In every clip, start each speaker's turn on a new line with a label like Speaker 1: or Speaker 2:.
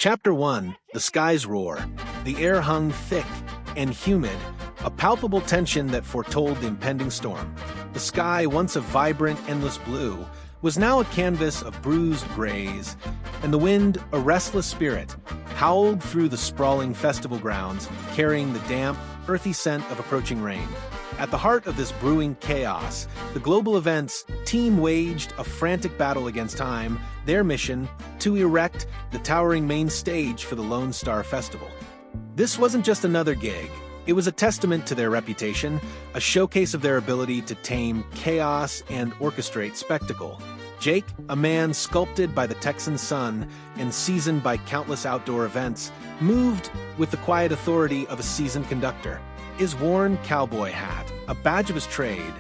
Speaker 1: Chapter 1, The Skies Roar. The air hung thick and humid, a palpable tension that foretold the impending storm. The sky, once a vibrant, endless blue, was now a canvas of bruised grays, and the wind, a restless spirit, howled through the sprawling festival grounds, carrying the damp, earthy scent of approaching rain. At the heart of this brewing chaos, the Global Events team waged a frantic battle against time, their mission to erect the towering main stage for the Lone Star Festival. This wasn't just another gig. It was a testament to their reputation, a showcase of their ability to tame chaos and orchestrate spectacle. Jake, a man sculpted by the Texan sun and seasoned by countless outdoor events, moved with the quiet authority of a seasoned conductor. His worn cowboy hat, a badge of his trade,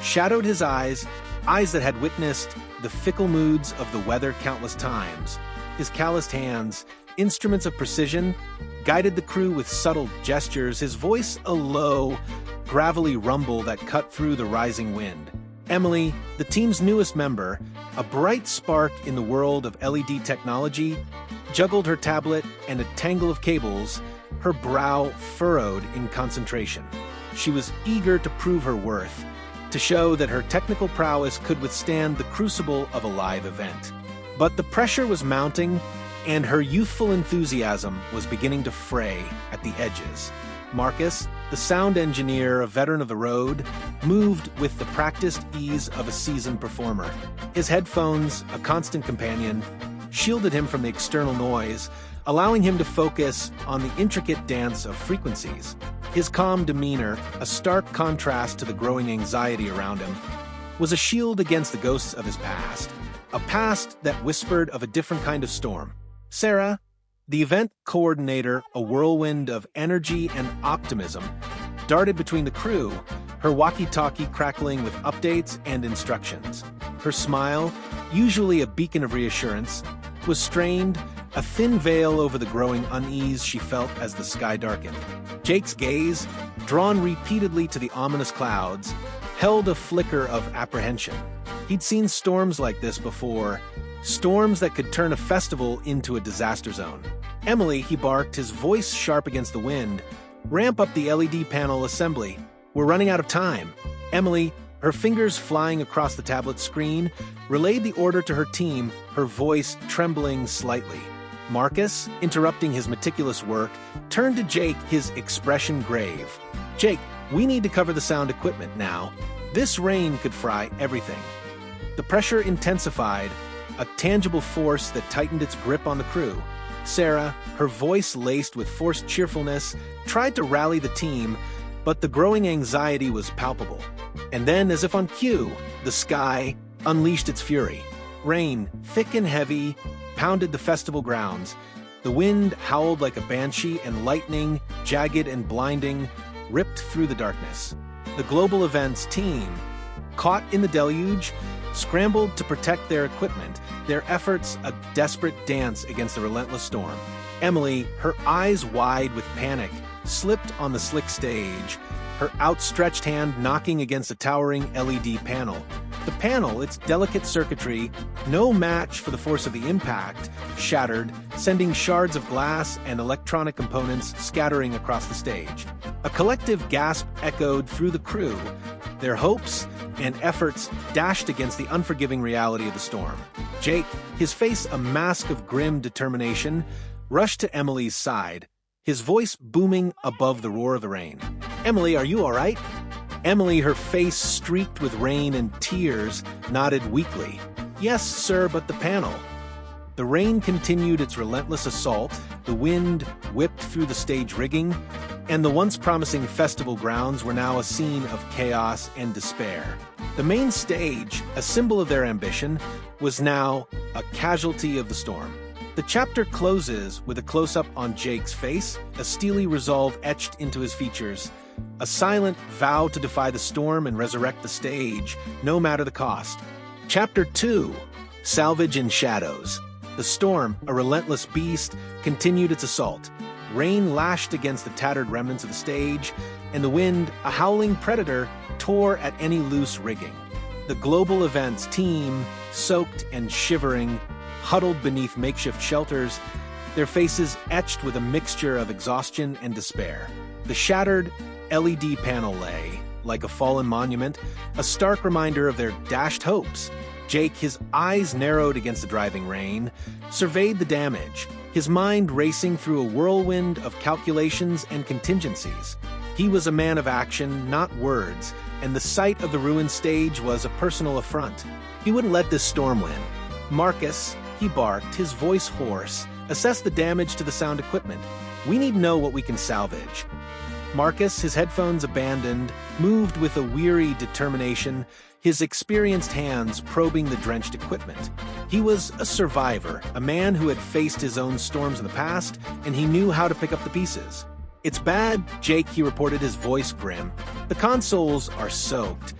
Speaker 1: shadowed his eyes that had witnessed the fickle moods of the weather countless times. His calloused hands, instruments of precision, guided the crew with subtle gestures, his voice a low, gravelly rumble that cut through the rising wind. Emily, the team's newest member, a bright spark in the world of LED technology, juggled her tablet and a tangle of cables, her brow furrowed in concentration. She was eager to prove her worth, to show that her technical prowess could withstand the crucible of a live event. But the pressure was mounting, and her youthful enthusiasm was beginning to fray at the edges. Marcus, the sound engineer, a veteran of the road, moved with the practiced ease of a seasoned performer. His headphones, a constant companion, shielded him from the external noise, allowing him to focus on the intricate dance of frequencies. His calm demeanor, a stark contrast to the growing anxiety around him, was a shield against the ghosts of his past, a past that whispered of a different kind of storm. Sarah, the event coordinator, a whirlwind of energy and optimism, darted between the crew, her walkie-talkie crackling with updates and instructions. Her smile, usually a beacon of reassurance, was strained, a thin veil over the growing unease she felt as the sky darkened. Jake's gaze, drawn repeatedly to the ominous clouds, held a flicker of apprehension. He'd seen storms like this before, storms that could turn a festival into a disaster zone. Emily, he barked, his voice sharp against the wind, ramp up the LED panel assembly. We're running out of time. Emily, her fingers flying across the tablet screen, relayed the order to her team, her voice trembling slightly. Marcus, interrupting his meticulous work, turned to Jake, his expression grave. Jake, we need to cover the sound equipment now. This rain could fry everything. The pressure intensified, a tangible force that tightened its grip on the crew. Sarah, her voice laced with forced cheerfulness, tried to rally the team, but the growing anxiety was palpable. And then, as if on cue, the sky unleashed its fury. Rain, thick and heavy, pounded the festival grounds. The wind howled like a banshee, and lightning, jagged and blinding, ripped through the darkness. The Global Events team, caught in the deluge, scrambled to protect their equipment, their efforts a desperate dance against the relentless storm. Emily, her eyes wide with panic, slipped on the slick stage, her outstretched hand knocking against a towering LED panel. The panel, its delicate circuitry, no match for the force of the impact, shattered, sending shards of glass and electronic components scattering across the stage. A collective gasp echoed through the crew, their hopes and efforts dashed against the unforgiving reality of the storm. Jake, his face a mask of grim determination, rushed to Emily's side, his voice booming above the roar of the rain. Emily, are you all right? Emily, her face streaked with rain and tears, nodded weakly. Yes, sir, but the panel. The rain continued its relentless assault, the wind whipped through the stage rigging, and the once promising festival grounds were now a scene of chaos and despair. The main stage, a symbol of their ambition, was now a casualty of the storm. The chapter closes with a close-up on Jake's face, a steely resolve etched into his features, a silent vow to defy the storm and resurrect the stage, no matter the cost. Chapter 2, Salvage in Shadows. The storm, a relentless beast, continued its assault. Rain lashed against the tattered remnants of the stage, and the wind, a howling predator, tore at any loose rigging. The Global Events team, soaked and shivering, huddled beneath makeshift shelters, their faces etched with a mixture of exhaustion and despair. The shattered LED panel lay, like a fallen monument, a stark reminder of their dashed hopes. Jake, his eyes narrowed against the driving rain, surveyed the damage, his mind racing through a whirlwind of calculations and contingencies. He was a man of action, not words, and the sight of the ruined stage was a personal affront. He wouldn't let this storm win. Marcus, he barked, his voice hoarse, assessed the damage to the sound equipment. We need to know what we can salvage. Marcus, his headphones abandoned, moved with a weary determination, his experienced hands probing the drenched equipment. He was a survivor, a man who had faced his own storms in the past, and he knew how to pick up the pieces. "It's bad, Jake," he reported, his voice grim. "The consoles are soaked,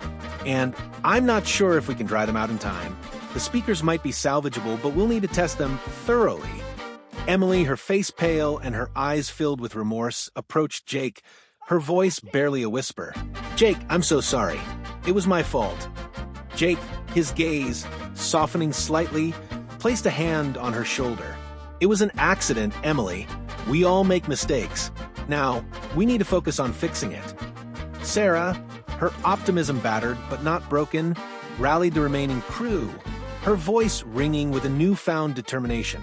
Speaker 1: and I'm not sure if we can dry them out in time. The speakers might be salvageable, but we'll need to test them thoroughly." Emily, her face pale and her eyes filled with remorse, approached Jake, her voice barely a whisper. "Jake, I'm so sorry. It was my fault." Jake, his gaze softening slightly, placed a hand on her shoulder. "It was an accident, Emily. We all make mistakes. Now, we need to focus on fixing it." Sarah, her optimism battered but not broken, rallied the remaining crew, her voice ringing with a newfound determination.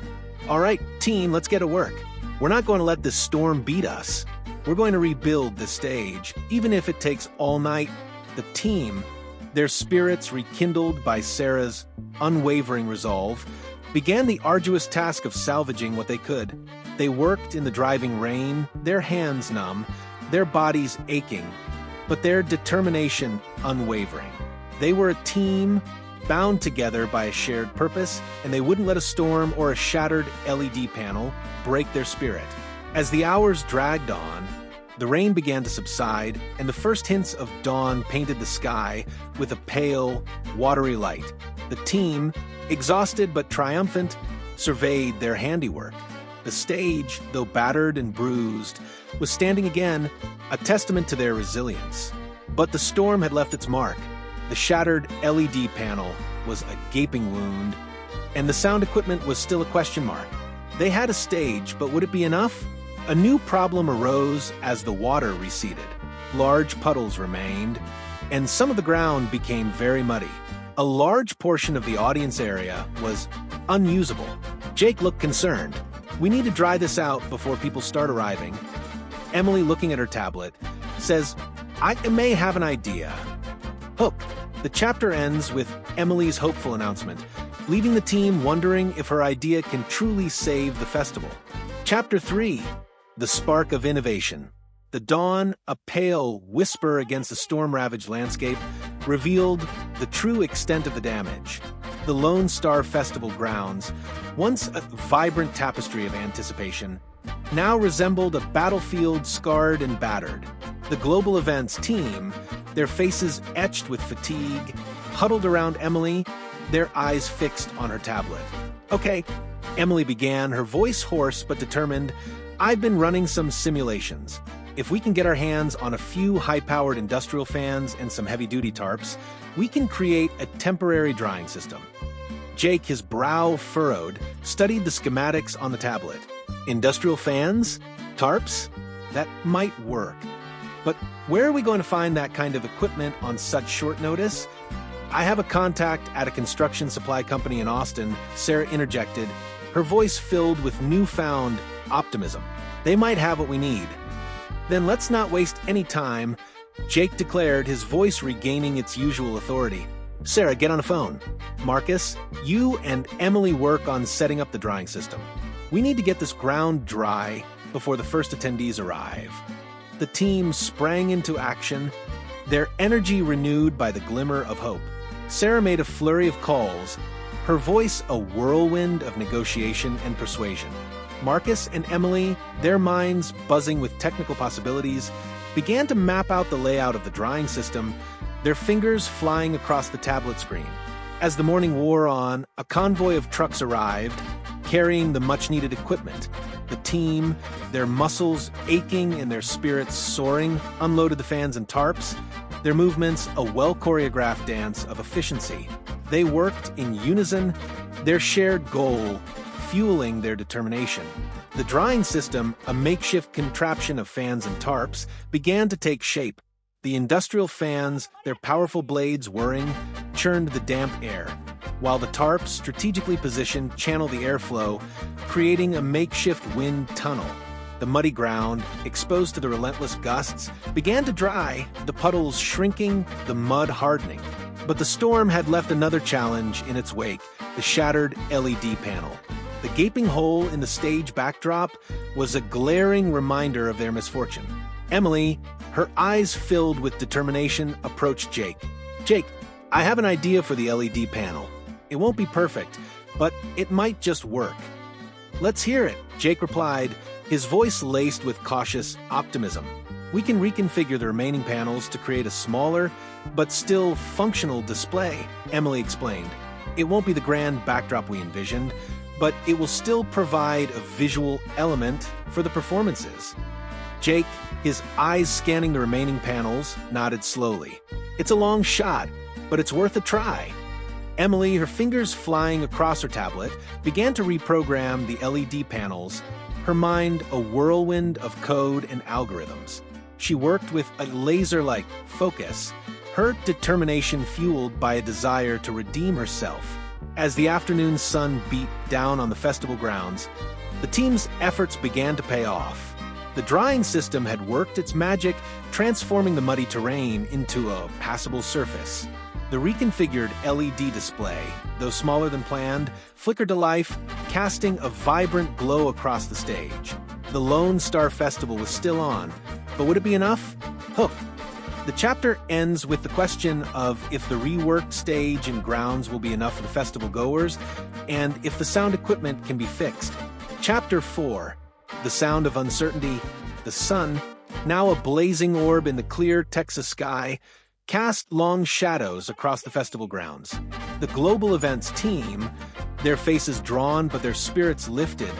Speaker 1: "All right, team, let's get to work. We're not going to let this storm beat us. We're going to rebuild the stage, even if it takes all night." The team, their spirits rekindled by Sarah's unwavering resolve, began the arduous task of salvaging what they could. They worked in the driving rain, their hands numb, their bodies aching, but their determination unwavering. They were a team bound together by a shared purpose, and they wouldn't let a storm or a shattered LED panel break their spirit. As the hours dragged on, the rain began to subside, and the first hints of dawn painted the sky with a pale, watery light. The team, exhausted but triumphant, surveyed their handiwork. The stage, though battered and bruised, was standing again, a testament to their resilience. But the storm had left its mark. The shattered LED panel was a gaping wound, and the sound equipment was still a question mark. They had a stage, but would it be enough? A new problem arose as the water receded. Large puddles remained, and some of the ground became very muddy. A large portion of the audience area was unusable. Jake looked concerned. "We need to dry this out before people start arriving." Emily, looking at her tablet, says, "I may have an idea." Hook. The chapter ends with Emily's hopeful announcement, leaving the team wondering if her idea can truly save the festival. Chapter 3. The Spark of Innovation. The dawn, a pale whisper against the storm-ravaged landscape, revealed the true extent of the damage. The Lone Star Festival grounds, once a vibrant tapestry of anticipation, now resembled a battlefield scarred and battered. The global events team, their faces etched with fatigue, huddled around Emily, their eyes fixed on her tablet. "Okay," Emily began, her voice hoarse but determined. "I've been running some simulations. If we can get our hands on a few high-powered industrial fans and some heavy-duty tarps, we can create a temporary drying system." Jake, his brow furrowed, studied the schematics on the tablet. Industrial fans? Tarps? That might work. But where are we going to find that kind of equipment on such short notice? "I have a contact at a construction supply company in Austin," Sarah interjected, her voice filled with newfound optimism. "They might have what we need." "Then let's not waste any time," Jake declared, his voice regaining its usual authority. "Sarah, get on the phone. Marcus, you and Emily work on setting up the drying system. We need to get this ground dry before the first attendees arrive." The team sprang into action, their energy renewed by the glimmer of hope. Sarah made a flurry of calls, her voice a whirlwind of negotiation and persuasion. Marcus and Emily, their minds buzzing with technical possibilities, began to map out the layout of the drying system, their fingers flying across the tablet screen. As the morning wore on, a convoy of trucks arrived, carrying the much-needed equipment. The team, their muscles aching and their spirits soaring, unloaded the fans and tarps, their movements a well-choreographed dance of efficiency. They worked in unison, their shared goal fueling their determination. The drying system, a makeshift contraption of fans and tarps, began to take shape. The industrial fans, their powerful blades whirring, churned the damp air, while the tarps, strategically positioned, channeled the airflow, creating a makeshift wind tunnel. The muddy ground, exposed to the relentless gusts, began to dry, the puddles shrinking, the mud hardening. But the storm had left another challenge in its wake, the shattered LED panel. The gaping hole in the stage backdrop was a glaring reminder of their misfortune. Emily, her eyes filled with determination, approached Jake. "Jake, I have an idea for the LED panel. It won't be perfect, but it might just work." "Let's hear it," Jake replied, his voice laced with cautious optimism. "We can reconfigure the remaining panels to create a smaller, but still functional display," Emily explained. "It won't be the grand backdrop we envisioned, but it will still provide a visual element for the performances." Jake, his eyes scanning the remaining panels, nodded slowly. "It's a long shot, but it's worth a try." Emily, her fingers flying across her tablet, began to reprogram the LED panels, her mind a whirlwind of code and algorithms. She worked with a laser-like focus, her determination fueled by a desire to redeem herself. As the afternoon sun beat down on the festival grounds, the team's efforts began to pay off. The drying system had worked its magic, transforming the muddy terrain into a passable surface. The reconfigured LED display, though smaller than planned, flickered to life, casting a vibrant glow across the stage. The Lone Star Festival was still on, but would it be enough? Hook. The chapter ends with the question of if the reworked stage and grounds will be enough for the festival goers, and if the sound equipment can be fixed. Chapter 4. The sound of uncertainty. The sun, now a blazing orb in the clear Texas sky, cast long shadows across the festival grounds. The global events team, their faces drawn but their spirits lifted,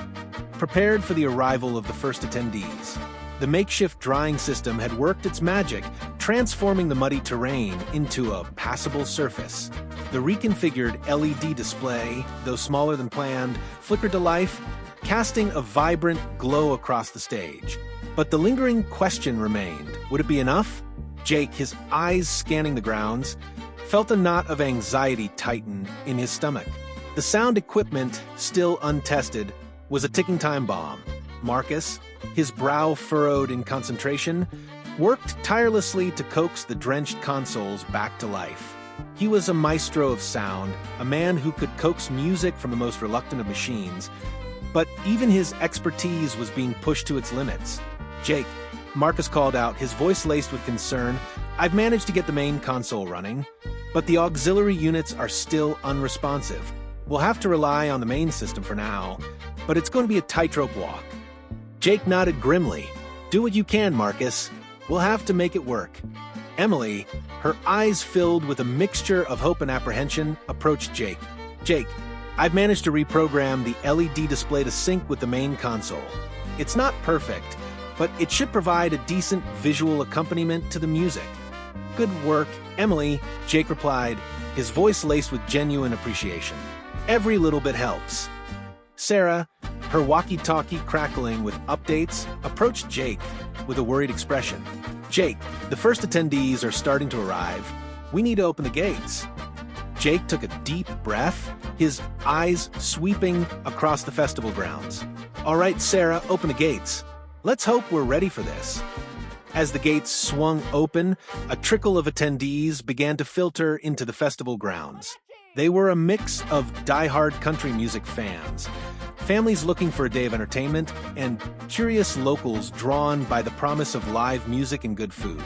Speaker 1: prepared for the arrival of the first attendees. The makeshift drying system had worked its magic, transforming the muddy terrain into a passable surface. The reconfigured LED display, though smaller than planned, flickered to life, casting a vibrant glow across the stage. But the lingering question remained, would it be enough? Jake, his eyes scanning the grounds, felt a knot of anxiety tighten in his stomach. The sound equipment, still untested, was a ticking time bomb. Marcus, his brow furrowed in concentration, worked tirelessly to coax the drenched consoles back to life. He was a maestro of sound, a man who could coax music from the most reluctant of machines, but even his expertise was being pushed to its limits. "Jake," Marcus called out, his voice laced with concern, "I've managed to get the main console running, but the auxiliary units are still unresponsive. We'll have to rely on the main system for now, but it's going to be a tightrope walk." Jake nodded grimly. "Do what you can, Marcus. We'll have to make it work." Emily, her eyes filled with a mixture of hope and apprehension, approached Jake. "Jake, I've managed to reprogram the LED display to sync with the main console. It's not perfect, but it should provide a decent visual accompaniment to the music." "Good work, Emily," Jake replied, his voice laced with genuine appreciation. "Every little bit helps." Sarah, her walkie-talkie crackling with updates, approached Jake with a worried expression. "Jake, the first attendees are starting to arrive. We need to open the gates." Jake took a deep breath, his eyes sweeping across the festival grounds. "All right, Sarah, open the gates. Let's hope we're ready for this." As the gates swung open, a trickle of attendees began to filter into the festival grounds. They were a mix of die-hard country music fans, families looking for a day of entertainment, and curious locals drawn by the promise of live music and good food.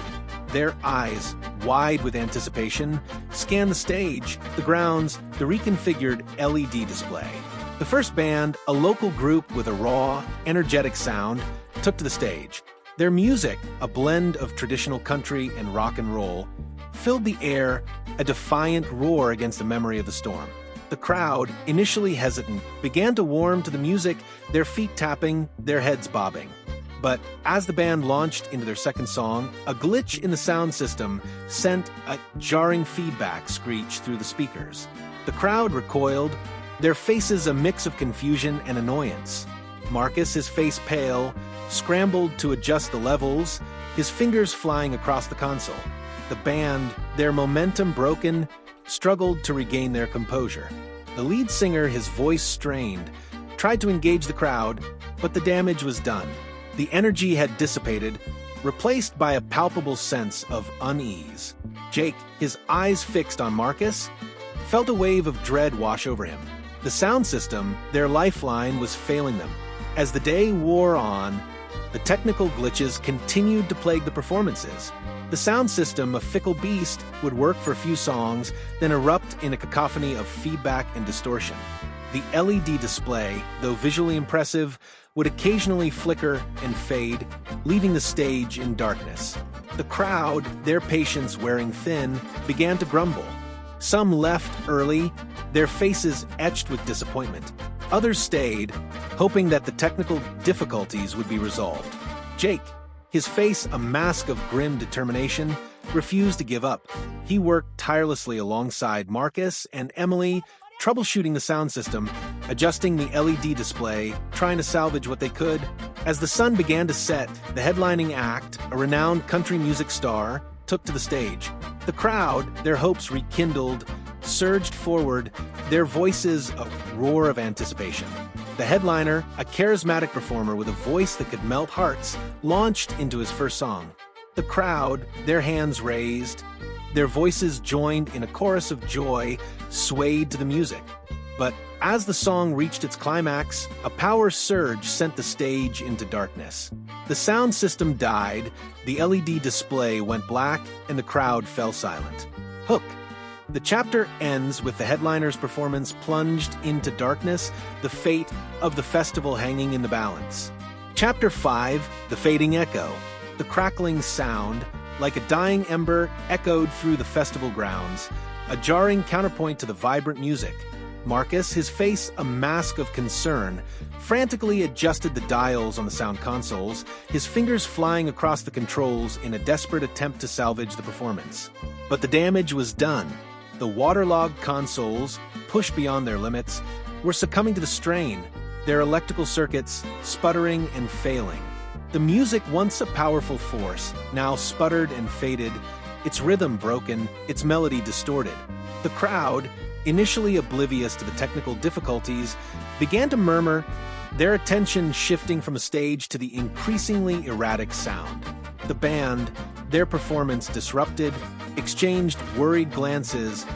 Speaker 1: Their eyes, wide with anticipation, scanned the stage, the grounds, the reconfigured LED display. The first band, a local group with a raw, energetic sound, took to the stage. Their music, a blend of traditional country and rock and roll, filled the air, a defiant roar against the memory of the storm. The crowd, initially hesitant, began to warm to the music, their feet tapping, their heads bobbing. But as the band launched into their second song, a glitch in the sound system sent a jarring feedback screech through the speakers. The crowd recoiled, their faces a mix of confusion and annoyance. Marcus, his face pale, scrambled to adjust the levels, his fingers flying across the console. The band, their momentum broken, struggled to regain their composure. The lead singer, his voice strained, tried to engage the crowd, but the damage was done. The energy had dissipated, replaced by a palpable sense of unease. Jake, his eyes fixed on Marcus, felt a wave of dread wash over him. The sound system, their lifeline, was failing them. As the day wore on, the technical glitches continued to plague the performances. The sound system, a fickle beast, would work for a few songs, then erupt in a cacophony of feedback and distortion. The LED display, though visually impressive, would occasionally flicker and fade, leaving the stage in darkness. The crowd, their patience wearing thin, began to grumble. Some left early, their faces etched with disappointment. Others stayed, hoping that the technical difficulties would be resolved. Jake, his face a mask of grim determination, refused to give up. He worked tirelessly alongside Marcus and Emily, troubleshooting the sound system, adjusting the LED display, trying to salvage what they could. As the sun began to set, the headlining act, a renowned country music star, took to the stage. The crowd, their hopes rekindled, surged forward, their voices a roar of anticipation. The headliner, a charismatic performer with a voice that could melt hearts, launched into his first song. The crowd, their hands raised, their voices joined in a chorus of joy, swayed to the music. But as the song reached its climax, a power surge sent the stage into darkness. The sound system died, the LED display went black, and the crowd fell silent. Hook. The chapter ends with the headliner's performance plunged into darkness, the fate of the festival hanging in the balance. Chapter 5, The Fading Echo. The crackling sound, like a dying ember, echoed through the festival grounds, a jarring counterpoint to the vibrant music. Marcus, his face a mask of concern, frantically adjusted the dials on the sound consoles, his fingers flying across the controls in a desperate attempt to salvage the performance. But the damage was done. The waterlogged consoles, pushed beyond their limits, were succumbing to the strain, their electrical circuits sputtering and failing. The music, once a powerful force, now sputtered and faded, its rhythm broken, its melody distorted. The crowd, initially oblivious to the technical difficulties, began to murmur, their attention shifting from the stage to the increasingly erratic sound. The band, their performance disrupted, exchanged worried glances,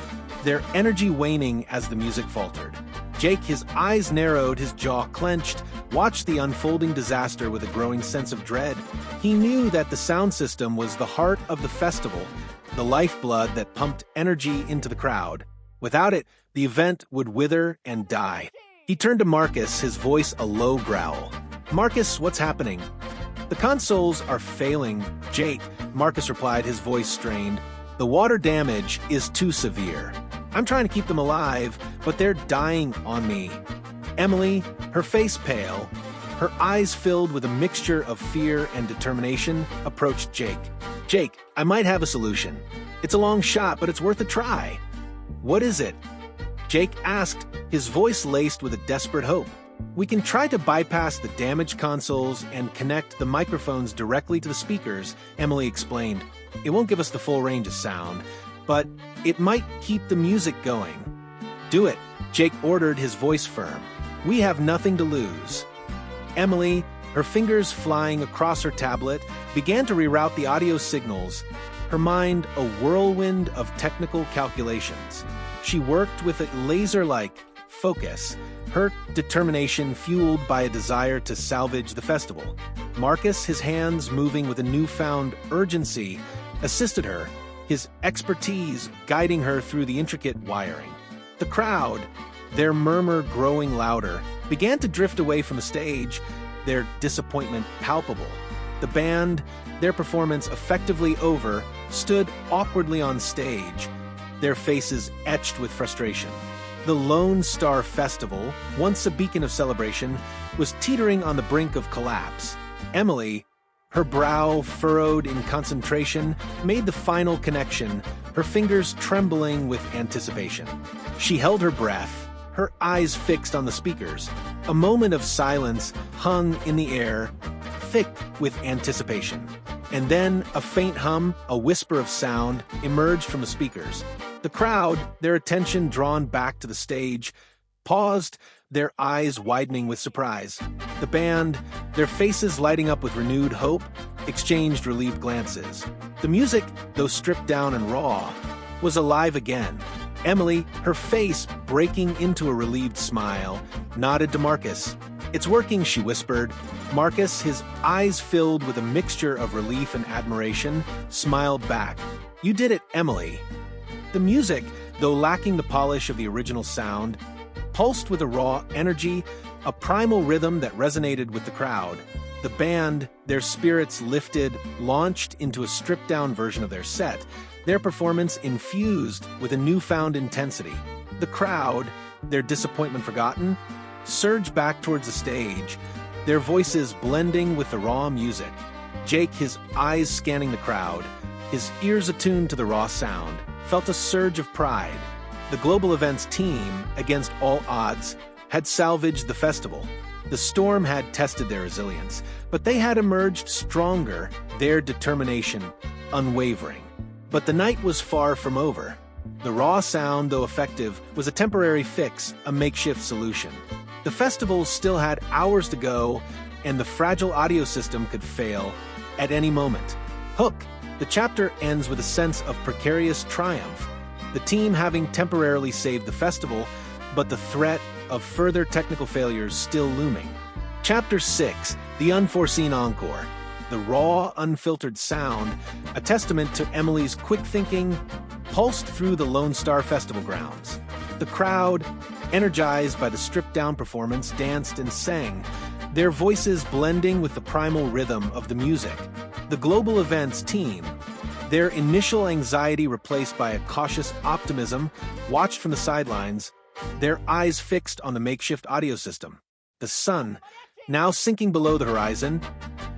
Speaker 1: their energy waning as the music faltered. Jake, his eyes narrowed, his jaw clenched, watched the unfolding disaster with a growing sense of dread. He knew that the sound system was the heart of the festival, the lifeblood that pumped energy into the crowd. Without it, the event would wither and die. He turned to Marcus, his voice a low growl. "Marcus, what's happening?" "The consoles are failing, Jake," Marcus replied, his voice strained. "The water damage is too severe. I'm trying to keep them alive, but they're dying on me." Emily, her face pale, her eyes filled with a mixture of fear and determination, approached Jake. "Jake, I might have a solution. It's a long shot, but it's worth a try." "What is it?" Jake asked, his voice laced with a desperate hope. "We can try to bypass the damaged consoles and connect the microphones directly to the speakers," Emily explained. "It won't give us the full range of sound, but it might keep the music going." "Do it," Jake ordered, his voice firm. "We have nothing to lose." Emily, her fingers flying across her tablet, began to reroute the audio signals, her mind a whirlwind of technical calculations. She worked with a laser-like focus, her determination fueled by a desire to salvage the festival. Marcus, his hands moving with a newfound urgency, assisted her, his expertise guiding her through the intricate wiring. The crowd, their murmur growing louder, began to drift away from the stage, their disappointment palpable. The band, their performance effectively over, stood awkwardly on stage, their faces etched with frustration. The Lone Star Festival, once a beacon of celebration, was teetering on the brink of collapse. Emily, her brow furrowed in concentration, made the final connection, her fingers trembling with anticipation. She held her breath, her eyes fixed on the speakers. A moment of silence hung in the air, thick with anticipation. And then a faint hum, a whisper of sound, emerged from the speakers. The crowd, their attention drawn back to the stage, paused, their eyes widening with surprise. The band, their faces lighting up with renewed hope, exchanged relieved glances. The music, though stripped down and raw, was alive again. Emily, her face breaking into a relieved smile, nodded to Marcus. "It's working," she whispered. Marcus, his eyes filled with a mixture of relief and admiration, smiled back. "You did it, Emily." The music, though lacking the polish of the original sound, pulsed with a raw energy, a primal rhythm that resonated with the crowd. The band, their spirits lifted, launched into a stripped-down version of their set, their performance infused with a newfound intensity. The crowd, their disappointment forgotten, surged back towards the stage, their voices blending with the raw music. Jake, his eyes scanning the crowd, his ears attuned to the raw sound, felt a surge of pride. The Global Events team, against all odds, had salvaged the festival. The storm had tested their resilience, but they had emerged stronger, their determination unwavering. But the night was far from over. The raw sound, though effective, was a temporary fix, a makeshift solution. The festival still had hours to go, and the fragile audio system could fail at any moment. Hook. The chapter ends with a sense of precarious triumph, the team having temporarily saved the festival, but the threat of further technical failures still looming. Chapter 6. The Unforeseen Encore. The raw, unfiltered sound, a testament to Emily's quick thinking, pulsed through the Lone Star Festival grounds. The crowd, energized by the stripped-down performance, danced and sang, their voices blending with the primal rhythm of the music. The Global Events team, their initial anxiety replaced by a cautious optimism, watched from the sidelines, their eyes fixed on the makeshift audio system. The sun, now sinking below the horizon,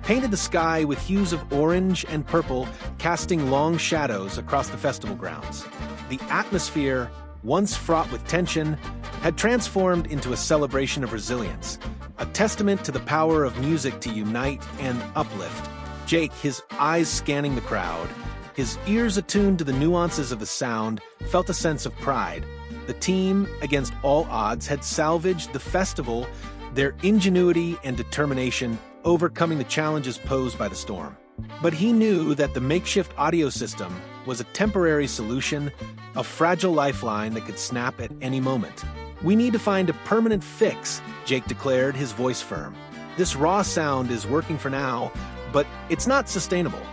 Speaker 1: painted the sky with hues of orange and purple, casting long shadows across the festival grounds. The atmosphere, once fraught with tension, had transformed into a celebration of resilience, a testament to the power of music to unite and uplift. Jake, his eyes scanning the crowd, his ears attuned to the nuances of the sound, felt a sense of pride. The team, against all odds, had salvaged the festival, their ingenuity and determination overcoming the challenges posed by the storm. But he knew that the makeshift audio system was a temporary solution, a fragile lifeline that could snap at any moment. "We need to find a permanent fix," Jake declared, his voice firm. "This raw sound is working for now, but it's not sustainable."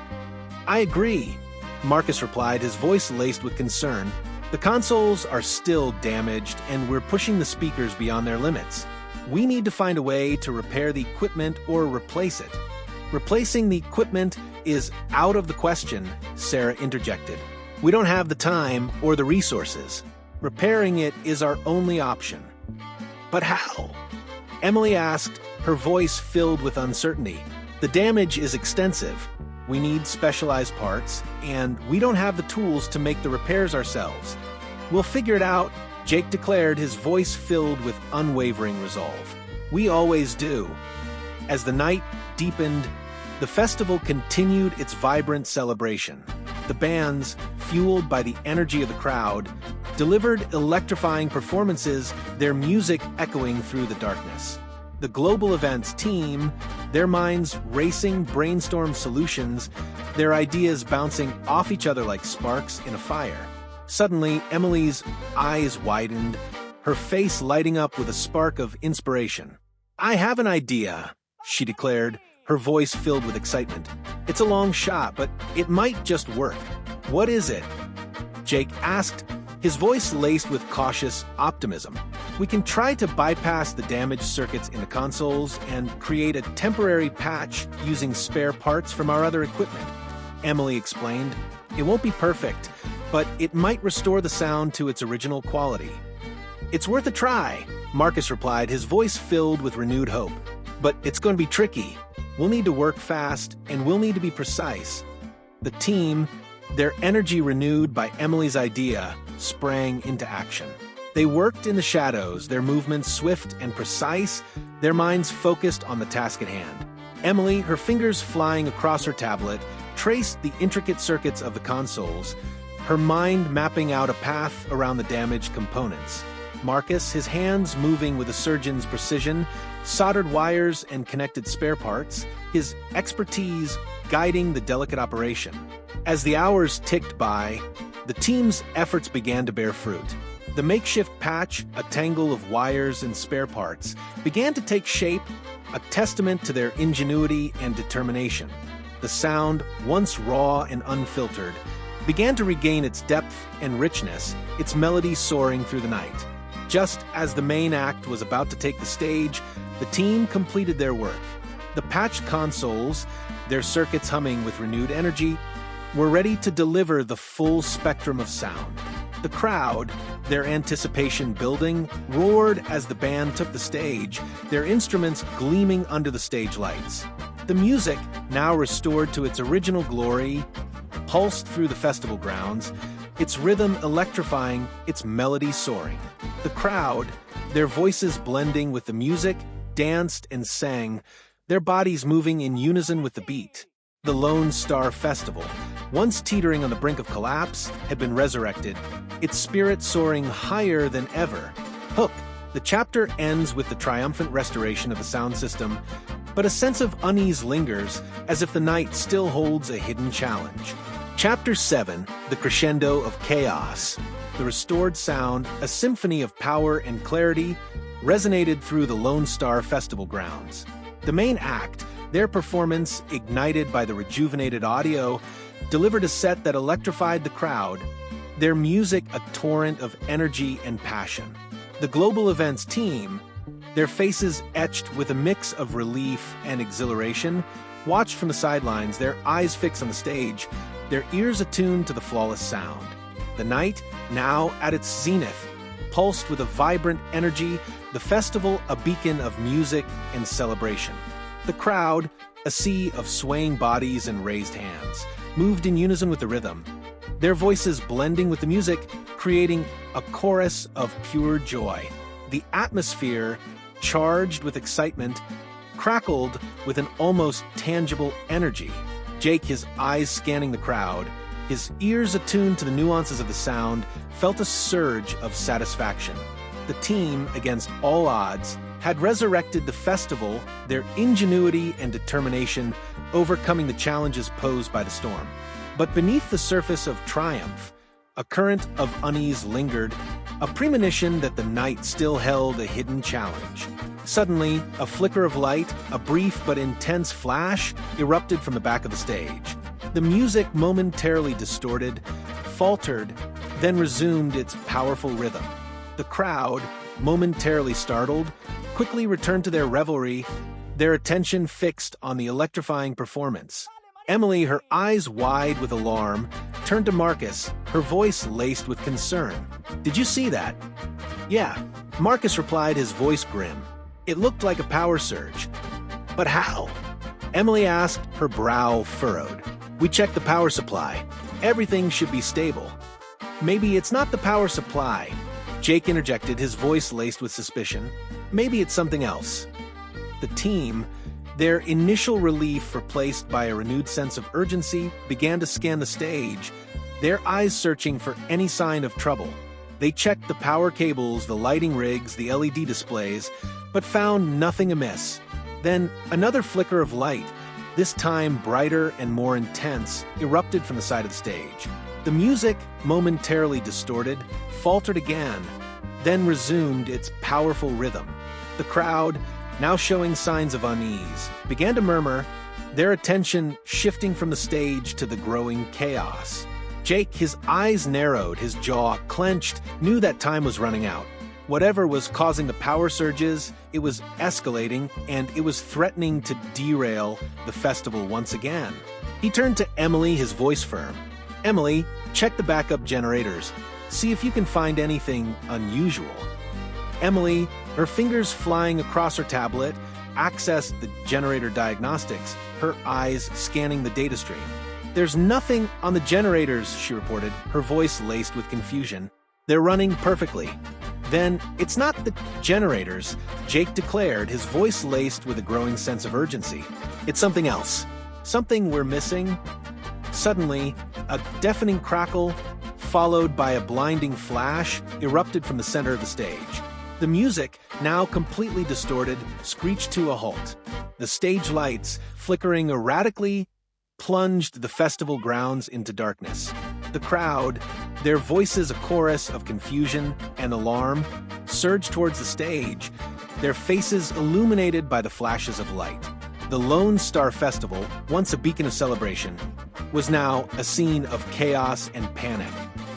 Speaker 1: "I agree," Marcus replied, his voice laced with concern. "The consoles are still damaged, and we're pushing the speakers beyond their limits. We need to find a way to repair the equipment or replace it." "Replacing the equipment is out of the question," Sarah interjected. "We don't have the time or the resources. Repairing it is our only option." "But how?" Emily asked, her voice filled with uncertainty. "The damage is extensive. We need specialized parts, and we don't have the tools to make the repairs ourselves. We'll figure it out," Jake declared, his voice filled with unwavering resolve. "We always do." As the night deepened, the festival continued its vibrant celebration. The bands, fueled by the energy of the crowd, delivered electrifying performances, their music echoing through the darkness. The Global Events team, their minds racing, brainstormed solutions, their ideas bouncing off each other like sparks in a fire. Suddenly, Emily's eyes widened, her face lighting up with a spark of inspiration. "I have an idea," she declared, her voice filled with excitement. "It's a long shot, but it might just work." "What is it?" Jake asked, his voice laced with cautious optimism. "We can try to bypass the damaged circuits in the consoles and create a temporary patch using spare parts from our other equipment," Emily explained. "It won't be perfect, but it might restore the sound to its original quality." "It's worth a try," Marcus replied, his voice filled with renewed hope. "But it's going to be tricky. We'll need to work fast, and we'll need to be precise." The team, their energy renewed by Emily's idea, sprang into action. They worked in the shadows, their movements swift and precise, their minds focused on the task at hand. Emily, her fingers flying across her tablet, traced the intricate circuits of the consoles, her mind mapping out a path around the damaged components. Marcus, his hands moving with a surgeon's precision, soldered wires and connected spare parts, his expertise guiding the delicate operation. As the hours ticked by, the team's efforts began to bear fruit. The makeshift patch, a tangle of wires and spare parts, began to take shape, a testament to their ingenuity and determination. The sound, once raw and unfiltered, began to regain its depth and richness, its melody soaring through the night. Just as the main act was about to take the stage, the team completed their work. The patched consoles, their circuits humming with renewed energy, were ready to deliver the full spectrum of sound. The crowd, their anticipation building, roared as the band took the stage, their instruments gleaming under the stage lights. The music, now restored to its original glory, pulsed through the festival grounds, its rhythm electrifying, its melody soaring. The crowd, their voices blending with the music, danced and sang, their bodies moving in unison with the beat. The Lone Star Festival, once teetering on the brink of collapse, had been resurrected, its spirit soaring higher than ever. Hook. The chapter ends with the triumphant restoration of the sound system, but a sense of unease lingers, as if the night still holds a hidden challenge. Chapter 7, The Crescendo of Chaos. The restored sound, a symphony of power and clarity, resonated through the Lone Star Festival grounds. The main act, their performance, ignited by the rejuvenated audio, delivered a set that electrified the crowd, their music a torrent of energy and passion. The Global Events team, their faces etched with a mix of relief and exhilaration, watched from the sidelines, their eyes fixed on the stage, their ears attuned to the flawless sound. The night, now at its zenith, pulsed with a vibrant energy, the festival a beacon of music and celebration. The crowd, a sea of swaying bodies and raised hands, moved in unison with the rhythm, their voices blending with the music, creating a chorus of pure joy. The atmosphere, charged with excitement, crackled with an almost tangible energy. Jake, his eyes scanning the crowd, his ears attuned to the nuances of the sound, felt a surge of satisfaction. The team, against all odds, had resurrected the festival, their ingenuity and determination overcoming the challenges posed by the storm. But beneath the surface of triumph, a current of unease lingered, a premonition that the night still held a hidden challenge. Suddenly, a flicker of light, a brief but intense flash, erupted from the back of the stage. The music momentarily distorted, faltered, then resumed its powerful rhythm. The crowd, momentarily startled, quickly returned to their revelry, their attention fixed on the electrifying performance. Emily, her eyes wide with alarm, turned to Marcus, her voice laced with concern. "Did you see that?" "Yeah," Marcus replied, his voice grim. "It looked like a power surge." "But how?" Emily asked, her brow furrowed. "We checked the power supply. Everything should be stable." "Maybe it's not the power supply," Jake interjected, his voice laced with suspicion. "Maybe it's something else." The team, their initial relief replaced by a renewed sense of urgency, began to scan the stage, their eyes searching for any sign of trouble. They checked the power cables, the lighting rigs, the LED displays, but found nothing amiss. Then another flicker of light, this time brighter and more intense, erupted from the side of the stage. The music, momentarily distorted, faltered again, then resumed its powerful rhythm. The crowd, now showing signs of unease, began to murmur, their attention shifting from the stage to the growing chaos. Jake, his eyes narrowed, his jaw clenched, knew that time was running out. Whatever was causing the power surges, it was escalating, and it was threatening to derail the festival once again. He turned to Emily, his voice firm. "Emily, check the backup generators. See if you can find anything unusual." Emily, her fingers flying across her tablet, accessed the generator diagnostics, her eyes scanning the data stream. "There's nothing on the generators," she reported, her voice laced with confusion. "They're running perfectly." Then, it's not the generators, Jake declared, his voice laced with a growing sense of urgency. It's something else. Something we're missing. Suddenly, a deafening crackle, followed by a blinding flash, erupted from the center of the stage. The music, now completely distorted, screeched to a halt. The stage lights, flickering erratically, plunged the festival grounds into darkness. The crowd, their voices a chorus of confusion and alarm, surged towards the stage, their faces illuminated by the flashes of light. The Lone Star Festival, once a beacon of celebration, was now a scene of chaos and panic.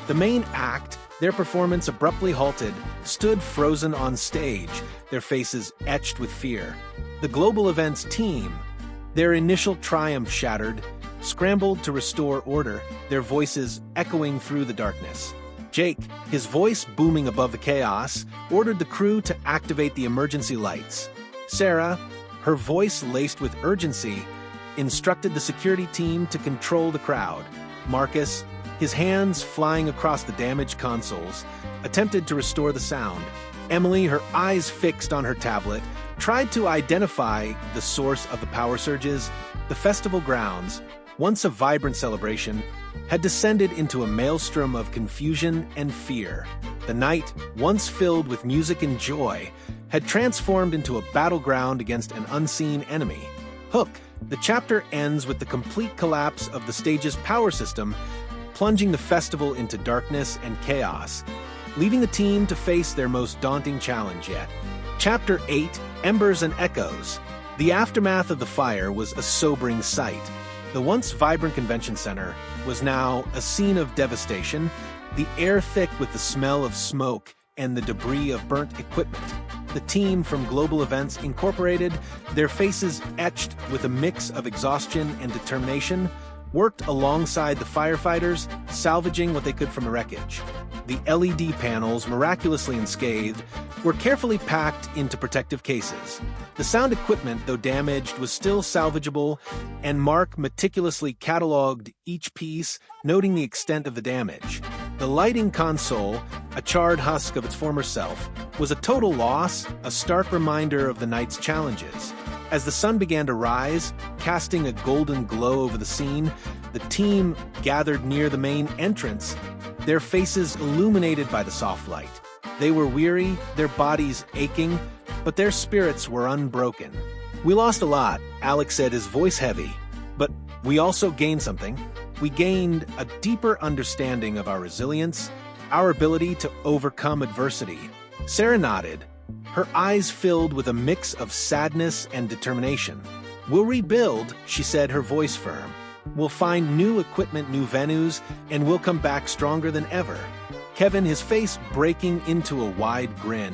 Speaker 1: The main act, their performance abruptly halted, stood frozen on stage, their faces etched with fear. The Global Events team, their initial triumph shattered, scrambled to restore order, their voices echoing through the darkness. Jake, his voice booming above the chaos, ordered the crew to activate the emergency lights. Sarah, her voice laced with urgency, instructed the security team to control the crowd. Marcus, his hands flying across the damaged consoles, attempted to restore the sound. Emily, her eyes fixed on her tablet, tried to identify the source of the power surges. The festival grounds, once a vibrant celebration, had descended into a maelstrom of confusion and fear. The night, once filled with music and joy, had transformed into a battleground against an unseen enemy. Hook, the chapter ends with the complete collapse of the stage's power system, plunging the festival into darkness and chaos, leaving the team to face their most daunting challenge yet. Chapter 8, Embers and Echoes. The aftermath of the fire was a sobering sight. The once vibrant convention center was now a scene of devastation, the air thick with the smell of smoke and the debris of burnt equipment. The team from Global Events Incorporated, their faces etched with a mix of exhaustion and determination, worked alongside the firefighters, salvaging what they could from the wreckage. The LED panels, miraculously unscathed, were carefully packed into protective cases. The sound equipment, though damaged, was still salvageable, and Mark meticulously cataloged each piece, noting the extent of the damage. The lighting console, a charred husk of its former self, was a total loss, a stark reminder of the night's challenges. As the sun began to rise, casting a golden glow over the scene, the team gathered near the main entrance, their faces illuminated by the soft light. They were weary, their bodies aching, but their spirits were unbroken. "We lost a lot," Alex said, his voice heavy, "but we also gained something. We gained a deeper understanding of our resilience, our ability to overcome adversity." Sarah nodded, her eyes filled with a mix of sadness and determination. "We'll rebuild," she said, her voice firm. "We'll find new equipment, new venues, and we'll come back stronger than ever." Kevin, his face breaking into a wide grin,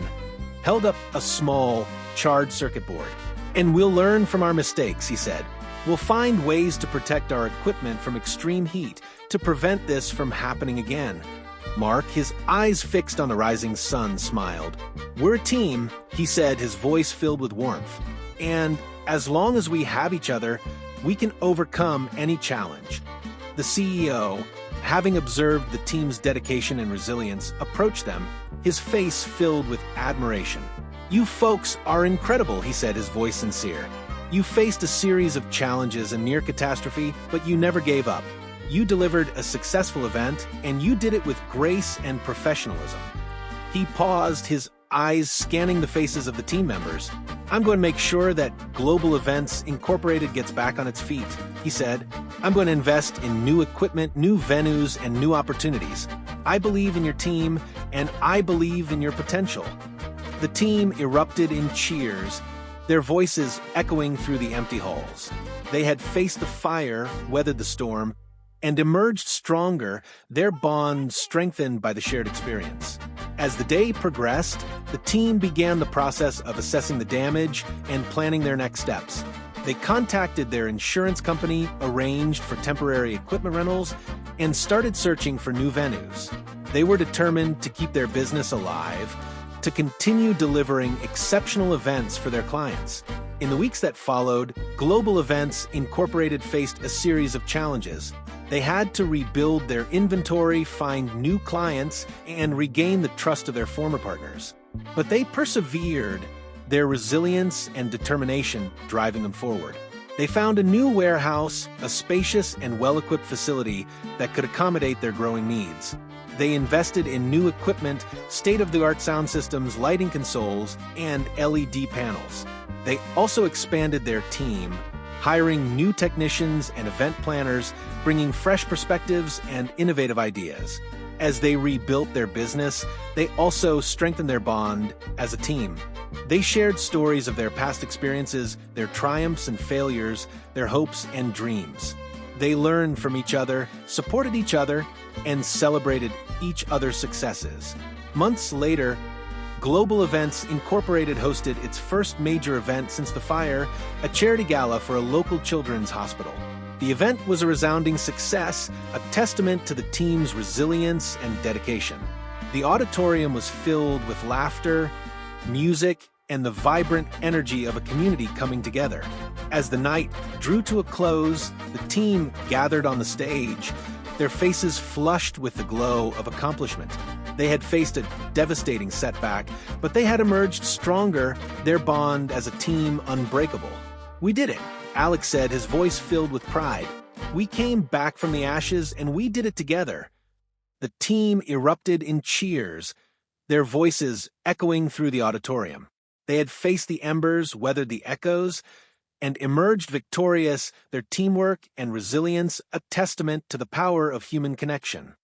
Speaker 1: held up a small, charred circuit board. "And we'll learn from our mistakes," he said. "We'll find ways to protect our equipment from extreme heat, to prevent this from happening again." Mark, his eyes fixed on the rising sun, smiled. "We're a team," he said, his voice filled with warmth. "And as long as we have each other, we can overcome any challenge." The CEO, having observed the team's dedication and resilience, approached them, his face filled with admiration. "You folks are incredible," he said, his voice sincere. "You faced a series of challenges and near catastrophe, but you never gave up. You delivered a successful event, and you did it with grace and professionalism." He paused, his eyes scanning the faces of the team members. "I'm going to make sure that Global Events Incorporated gets back on its feet," he said. "I'm going to invest in new equipment, new venues, and new opportunities. I believe in your team, and I believe in your potential." The team erupted in cheers, their voices echoing through the empty halls. They had faced the fire, weathered the storm, and emerged stronger, their bond strengthened by the shared experience. As the day progressed, the team began the process of assessing the damage and planning their next steps. They contacted their insurance company, arranged for temporary equipment rentals, and started searching for new venues. They were determined to keep their business alive, to continue delivering exceptional events for their clients. In the weeks that followed, Global Events Incorporated faced a series of challenges. They had to rebuild their inventory, find new clients, and regain the trust of their former partners. But they persevered, their resilience and determination driving them forward. They found a new warehouse, a spacious and well-equipped facility that could accommodate their growing needs. They invested in new equipment, state-of-the-art sound systems, lighting consoles, and LED panels. They also expanded their team, hiring new technicians and event planners, bringing fresh perspectives and innovative ideas. As they rebuilt their business, they also strengthened their bond as a team. They shared stories of their past experiences, their triumphs and failures, their hopes and dreams. They learned from each other, supported each other, and celebrated each other's successes. Months later, Global Events Incorporated hosted its first major event since the fire, a charity gala for a local children's hospital. The event was a resounding success, a testament to the team's resilience and dedication. The auditorium was filled with laughter, music, and the vibrant energy of a community coming together. As the night drew to a close, the team gathered on the stage, their faces flushed with the glow of accomplishment. They had faced a devastating setback, but they had emerged stronger, their bond as a team unbreakable. "We did it," Alex said, his voice filled with pride. "We came back from the ashes and we did it together." The team erupted in cheers, their voices echoing through the auditorium. They had faced the embers, weathered the echoes, and emerged victorious, their teamwork and resilience a testament to the power of human connection.